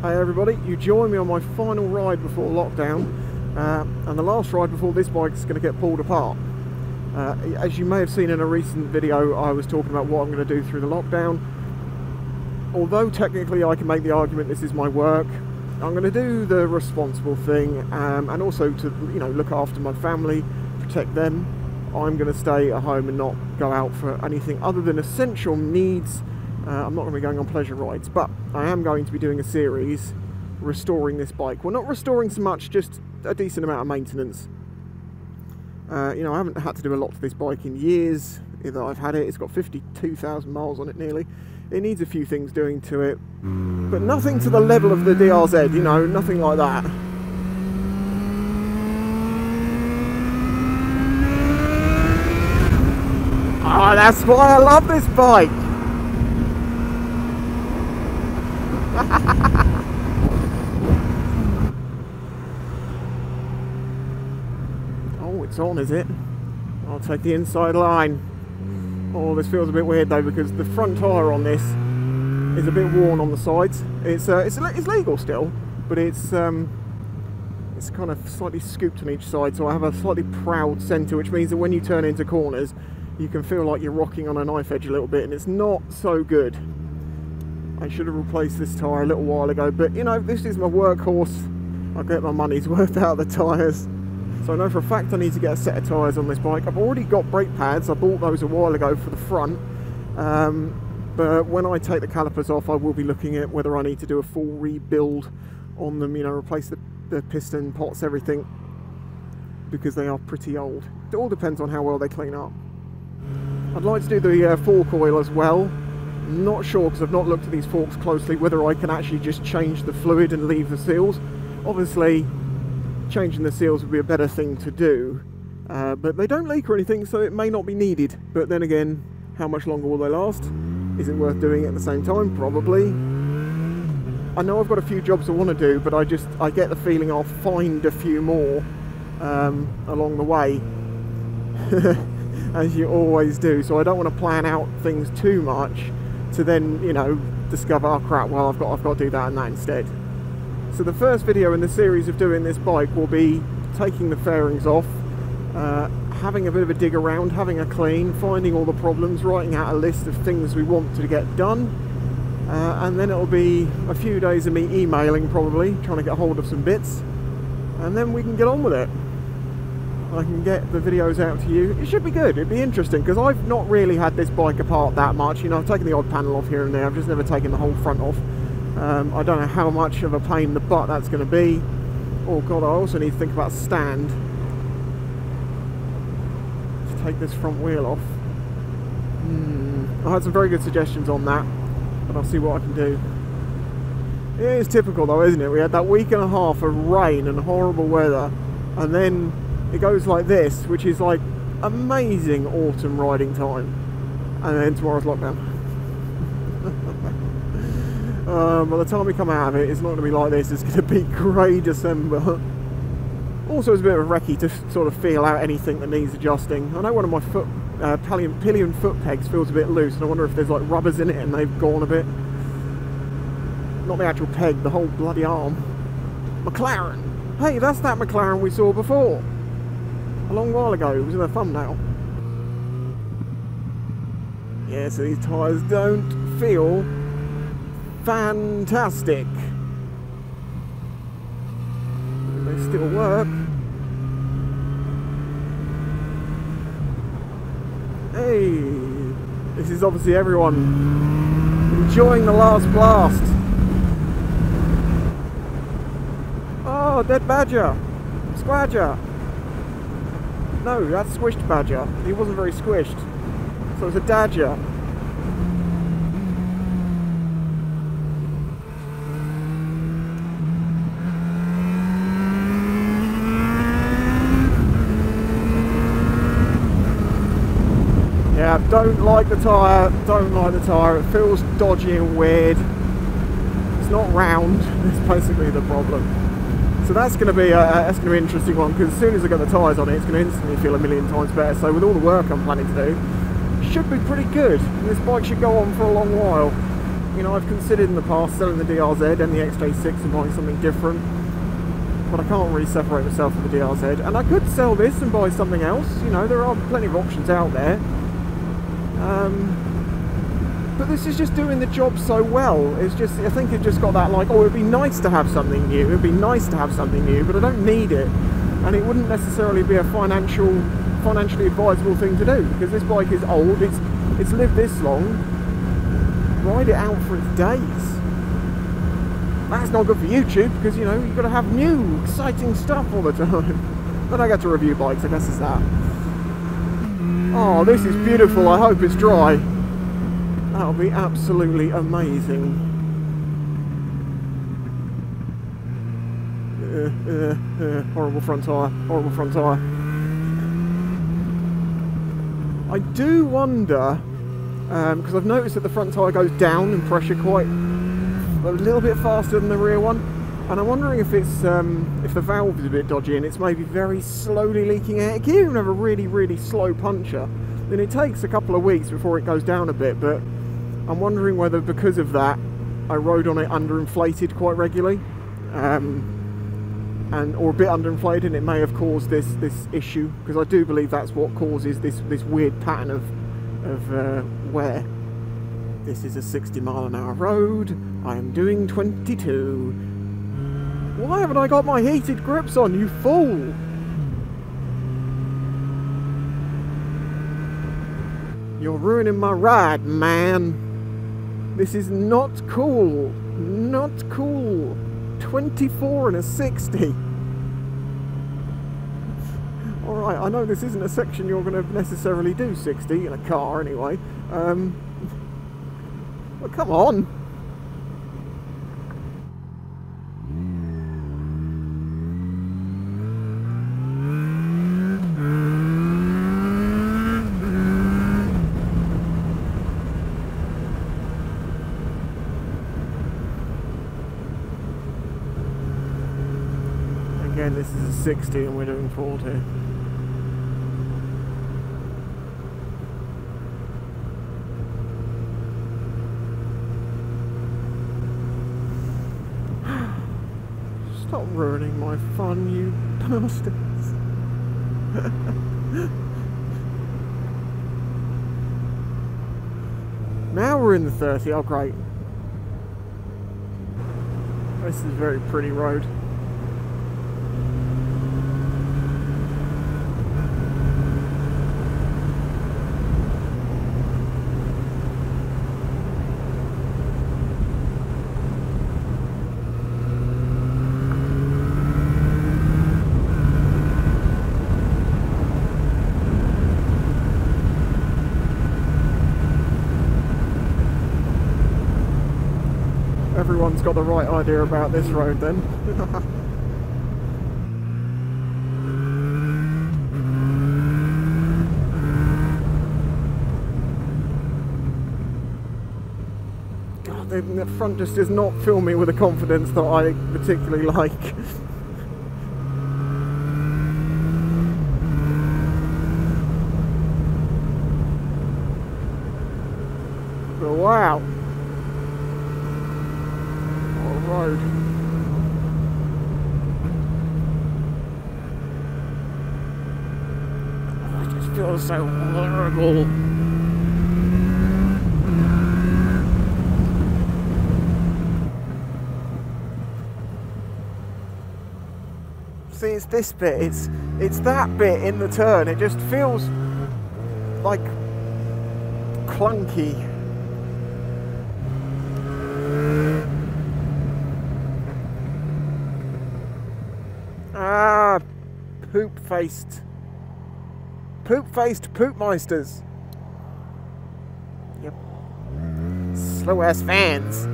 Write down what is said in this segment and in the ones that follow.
Hey everybody, you join me on my final ride before lockdown, and the last ride before this bike's going to get pulled apart. As you may have seen in a recent video, I was talking about what I'm going to do through the lockdown. Although technically I can make the argument this is my work, I'm going to do the responsible thing, and also to look after my family, protect them. I'm going to stay at home and not go out for anything other than essential needs. I'm not going to be going on pleasure rides, but I am going to be doing a series restoring this bike. Well, not restoring so much, just a decent amount of maintenance. I haven't had to do a lot to this bike in years that I've had it. It's got 52,000 miles on it nearly. It needs a few things doing to it, but nothing to the level of the DRZ, nothing like that. Oh, that's why I love this bike! Oh, it's on, is it? I'll take the inside line. Oh, this feels a bit weird though, because the front tyre on this is a bit worn on the sides. It's legal still, but it's kind of slightly scooped on each side, so I have a slightly proud centre, which means that when you turn into corners, you can feel like you're rocking on a knife edge a little bit, and it's not so good. I should have replaced this tyre a little while ago, but this is my workhorse. I'll get my money's worth out of the tyres. So I know for a fact I need to get a set of tyres on this bike. I've already got brake pads. I bought those a while ago for the front. But when I take the calipers off, I will be looking at whether I need to do a full rebuild on them, replace the piston, pots, everything, because they are pretty old. It all depends on how well they clean up. I'd like to do the fork oil as well. Not sure, because I've not looked at these forks closely, whether I can actually just change the fluid and leave the seals. Obviously changing the seals would be a better thing to do, but they don't leak or anything, so it may not be needed. But then again, how much longer will they last? Is it worth doing it at the same time? Probably. I know I've got a few jobs I want to do, but I get the feeling I'll find a few more along the way. As you always do, so I don't want to plan out things too much to then, discover, oh crap, well I've got to do that and that instead. So the first video in the series of doing this bike will be taking the fairings off, having a bit of a dig around, having a clean, finding all the problems, writing out a list of things we want to get done, and then it'll be a few days of me emailing, probably, trying to get hold of some bits, and then we can get on with it. I can get the videos out to you. It should be good, it'd be interesting, because I've not really had this bike apart that much. I've taken the odd panel off here and there, I've just never taken the whole front off. I don't know how much of a pain in the butt that's going to be. Oh god, I also need to think about stand. Let's take this front wheel off. I had some very good suggestions on that, but I'll see what I can do. It is typical though, isn't it? We had that week and a half of rain and horrible weather, and then it goes like this, which is like amazing autumn riding time, and then tomorrow's lockdown. By the time we come out of it, it's not going to be like this. It's going to be grey December. Also, it's a bit of a recce to sort of feel out anything that needs adjusting. I know one of my foot pillion foot pegs feels a bit loose, and I wonder if there's like rubbers in it and they've gone a bit. Not the actual peg, the whole bloody arm. McLaren. Hey, that's that McLaren we saw before. A long while ago, it was in a thumbnail. Yeah, so these tyres don't feel fantastic. They still work. Hey, this is obviously everyone enjoying the last blast. Oh, dead badger. Squadger. No, that's squished badger. He wasn't very squished. So it's a dadger. Yeah, don't like the tyre, it feels dodgy and weird. It's not round, it's basically the problem. So that's going to be an interesting one, because as soon as I get the tyres on it, it's going to instantly feel a million times better. So with all the work I'm planning to do, it should be pretty good. This bike should go on for a long while. You know, I've considered in the past selling the DRZ and the XJ6 and buying something different, but I can't really separate myself from the DRZ. And I could sell this and buy something else. You know, there are plenty of options out there. But this is just doing the job so well. It's just, I think it just got that like, oh, it'd be nice to have something new. It'd be nice to have something new, but I don't need it. And it wouldn't necessarily be a financially advisable thing to do, because this bike is old. It's lived this long. Ride it out for its days. That's not good for YouTube, because, you know, you've got to have new, exciting stuff all the time. But I get to review bikes, I guess it's that. Oh, this is beautiful. I hope it's dry. That'll be absolutely amazing. Horrible front tyre. Horrible front tyre. I do wonder, because I've noticed that the front tyre goes down in pressure quite a little bit faster than the rear one, and I'm wondering if it's if the valve is a bit dodgy and it's maybe very slowly leaking air. It can even have a really, really slow puncture. Then it takes a couple of weeks before it goes down a bit, but I'm wondering whether because of that I rode on it underinflated quite regularly, or a bit underinflated, and it may have caused this issue, because I do believe that's what causes this weird pattern of wear. This is a 60-mile-an-hour road. I am doing 22. Why haven't I got my heated grips on, you fool? You're ruining my ride, man. This is not cool. Not cool. 24 and a 60. Alright, I know this isn't a section you're going to necessarily do 60 in a car anyway. But come on. Again, this is a 60 and we're doing 40. Stop ruining my fun, you bastards. Now we're in the 30, oh great. This is a very pretty road. Everyone's got the right idea about this road then. God, the front just does not fill me with a confidence that I particularly like. But wow. Road. Oh, it just feels so horrible. See, it's this bit, it's that bit in the turn, it just feels like clunky. Ah, poop-faced poop-meisters. Yep. Slow-ass fans.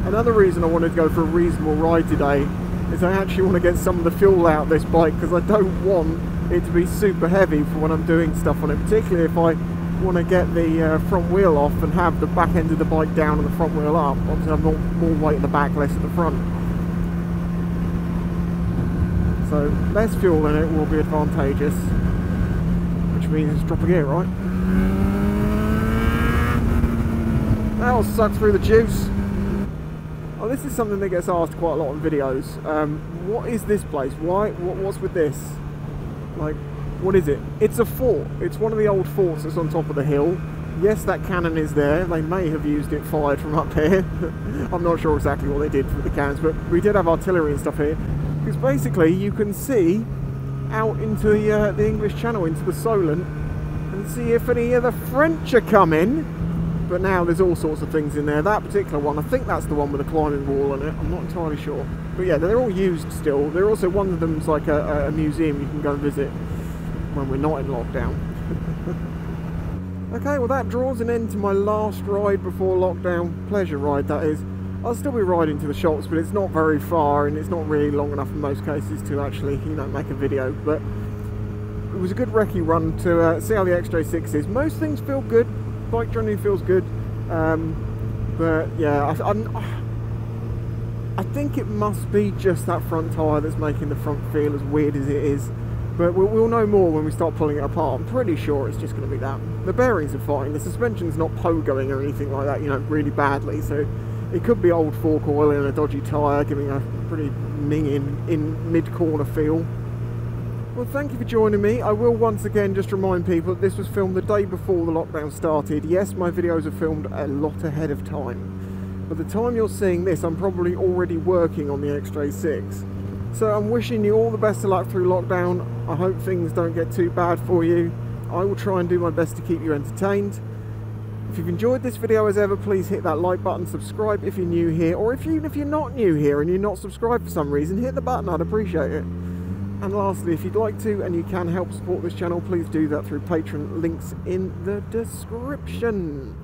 Another reason I wanted to go for a reasonable ride today is I actually want to get some of the fuel out of this bike, because I don't want it to be super heavy for when I'm doing stuff on it, particularly if I want to get the front wheel off and have the back end of the bike down and the front wheel up. Obviously I've got more weight at the back, less at the front. So less fuel in it will be advantageous, which means drop a gear, right? That'll suck through the juice. Oh, this is something that gets asked quite a lot in videos. What is this place? What's with this? Like, what is it? It's a fort. It's one of the old forts that's on top of the hill. Yes, that cannon is there. They may have used it fired from up here. I'm not sure exactly what they did with the cannons, but we did have artillery and stuff here. Because basically you can see out into the English Channel, into the Solent, and see if any of the French are coming. But now there's all sorts of things in there. That particular one, I think that's the one with the climbing wall on it. I'm not entirely sure. But yeah, they're all used still. They're also, one of them's like a museum you can go and visit when we're not in lockdown. Okay, well that draws an end to my last ride before lockdown. Pleasure ride, that is. I'll still be riding to the shops, but it's not very far and it's not really long enough in most cases to actually, you know, make a video. But it was a good recce run to see how the XJ6 is. Most things feel good. Bike generally feels good, but yeah, I think it must be just that front tyre that's making the front feel as weird as it is. But we'll know more when we start pulling it apart. I'm pretty sure it's just going to be that. The bearings are fine. The suspension's not pogoing or anything like that, you know, really badly. So it could be old fork oil and a dodgy tyre giving a pretty minging in mid-corner feel. Well, thank you for joining me. I will once again just remind people that this was filmed the day before the lockdown started. Yes, my videos are filmed a lot ahead of time. By the time you're seeing this, I'm probably already working on the XJ6. So I'm wishing you all the best of luck through lockdown. I hope things don't get too bad for you. I will try and do my best to keep you entertained. If you've enjoyed this video as ever, please hit that like button, subscribe if you're new here, or even if you're not new here and you're not subscribed for some reason, hit the button, I'd appreciate it. And lastly, if you'd like to and you can help support this channel, please do that through Patreon, links in the description.